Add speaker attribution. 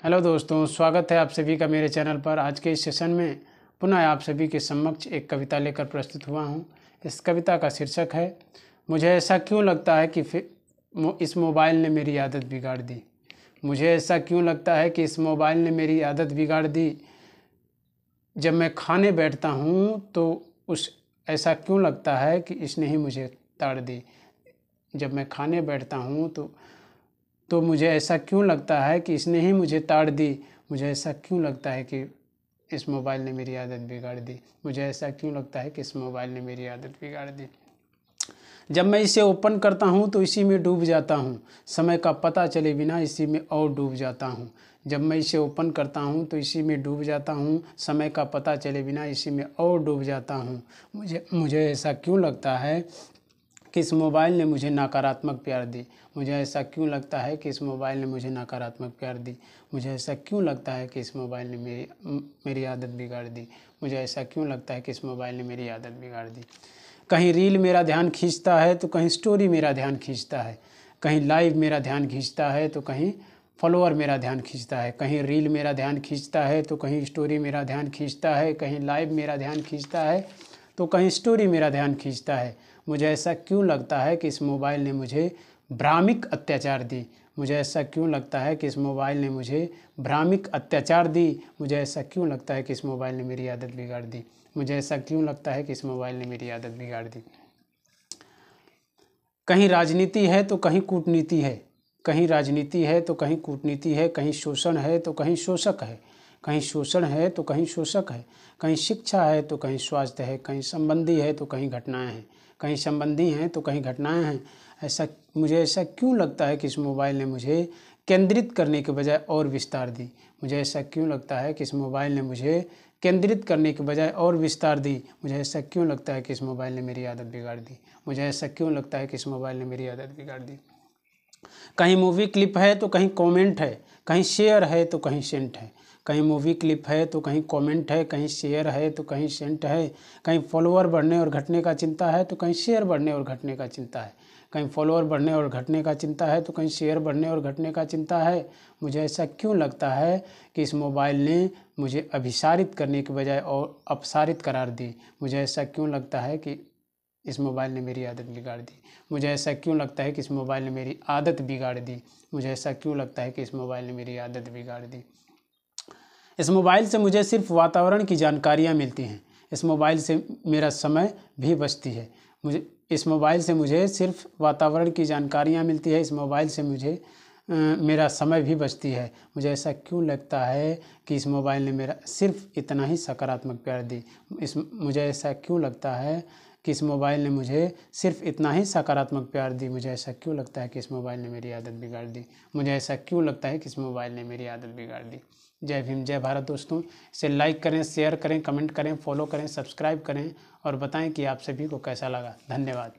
Speaker 1: Hello दोस्तों, स्वागत है आप सभी का मेरे चैनल पर। आज के इस सेशन में पुनः आप सभी के समक्ष एक कविता लेकर प्रस्तुत हुआ हूँ। इस कविता का शीर्षक है मुझे ऐसा क्यों लगता है कि इस मोबाइल ने मेरी आदत बिगाड़ दी। मुझे ऐसा क्यों लगता है कि इस मोबाइल ने मेरी आदत बिगाड़ दी। जब मैं खाने बैठता हूँ तो ऐसा क्यों लगता है कि इसने ही मुझे ताड़ दी। जब मैं खाने बैठता हूँ तो मुझे ऐसा क्यों लगता है कि इसने ही मुझे ताड़ दी। मुझे ऐसा क्यों लगता है कि इस मोबाइल ने मेरी आदत बिगाड़ दी। मुझे ऐसा क्यों लगता है कि इस मोबाइल ने मेरी आदत बिगाड़ दी। जब मैं इसे ओपन करता हूँ तो इसी में डूब जाता हूँ। समय का पता चले बिना इसी में और डूब जाता हूँ। जब मैं इसे ओपन करता हूँ तो इसी में डूब जाता हूँ। समय का पता चले बिना इसी में और डूब जाता हूँ। मुझे ऐसा क्यों लगता है कि इस मोबाइल ने मुझे नकारात्मक प्यार दी। मुझे ऐसा क्यों लगता है कि इस मोबाइल ने मुझे नकारात्मक प्यार दी। मुझे ऐसा क्यों लगता है कि इस मोबाइल ने मेरी आदत बिगाड़ दी। मुझे ऐसा क्यों लगता है कि इस मोबाइल ने मेरी आदत बिगाड़ दी। कहीं रील मेरा ध्यान खींचता है तो कहीं स्टोरी मेरा ध्यान खींचता है। कहीं लाइव मेरा ध्यान खींचता है तो कहीं फॉलोअर मेरा ध्यान खींचता है। कहीं रील मेरा ध्यान खींचता है तो कहीं स्टोरी मेरा ध्यान खींचता है। कहीं लाइव मेरा ध्यान खींचता है तो कहीं स्टोरी मेरा ध्यान खींचता है। मुझे ऐसा क्यों लगता है कि इस मोबाइल ने मुझे भ्रामिक अत्याचार दी। मुझे ऐसा क्यों लगता है कि इस मोबाइल ने मुझे भ्रामिक अत्याचार दी। मुझे ऐसा क्यों लगता है कि इस मोबाइल ने मेरी आदत बिगाड़ दी। मुझे ऐसा क्यों लगता है कि इस मोबाइल ने मेरी आदत बिगाड़ दी। कहीं राजनीति है तो कहीं कूटनीति है। कहीं राजनीति है तो कहीं कूटनीति है। कहीं शोषण है तो कहीं शोषक है। कहीं शोषण है तो कहीं शोषक है। कहीं शिक्षा है तो कहीं स्वास्थ्य है। कहीं संबंधी है तो कहीं घटनाएं हैं। कहीं संबंधी हैं तो कहीं घटनाएं हैं। मुझे ऐसा क्यों लगता है कि इस मोबाइल ने मुझे केंद्रित करने के बजाय और विस्तार दी। मुझे ऐसा क्यों लगता है कि इस मोबाइल ने मुझे केंद्रित करने के बजाय और विस्तार दी। मुझे ऐसा क्यों लगता है कि इस मोबाइल ने मेरी आदत बिगाड़ दी। मुझे ऐसा क्यों लगता है कि इस मोबाइल ने मेरी आदत बिगाड़ दी। कहीं मूवी क्लिप है तो कहीं कमेंट है। कहीं शेयर है तो कहीं सेंट है। कहीं मूवी क्लिप है तो कहीं कमेंट है। कहीं शेयर है तो कहीं सेंट है। कहीं फॉलोअर बढ़ने और घटने का चिंता है तो कहीं शेयर बढ़ने और घटने का चिंता है। कहीं फॉलोअर बढ़ने और घटने का चिंता है तो कहीं शेयर बढ़ने और घटने का चिंता है। मुझे ऐसा क्यों लगता है कि इस मोबाइल ने मुझे अभिसारित करने के बजाय और अपसारित करार दी। मुझे ऐसा क्यों लगता है कि इस मोबाइल ने मेरी आदत बिगाड़ दी। मुझे ऐसा क्यों लगता है कि इस मोबाइल ने मेरी आदत बिगाड़ दी। मुझे ऐसा क्यों लगता है कि इस मोबाइल ने मेरी आदत बिगाड़ दी। इस मोबाइल से मुझे सिर्फ वातावरण की जानकारियाँ मिलती हैं। इस मोबाइल से मेरा समय भी बचती है। इस मोबाइल से मुझे सिर्फ वातावरण की जानकारियाँ मिलती है। इस मोबाइल से मुझे मेरा समय भी बचती है। मुझे ऐसा क्यों लगता है कि इस मोबाइल ने मेरा सिर्फ इतना ही सकारात्मक प्यार दी। मुझे ऐसा क्यों लगता है कि इस मोबाइल ने मुझे सिर्फ इतना ही सकारात्मक प्यार दी। मुझे ऐसा क्यों लगता है कि इस मोबाइल ने मेरी आदत बिगाड़ दी। मुझे ऐसा क्यों लगता है कि इस मोबाइल ने मेरी आदत बिगाड़ दी। जय भीम, जय भारत दोस्तों। इसे लाइक करें, शेयर करें, कमेंट करें, फॉलो करें, सब्सक्राइब करें और बताएं कि आप सभी को कैसा लगा। धन्यवाद।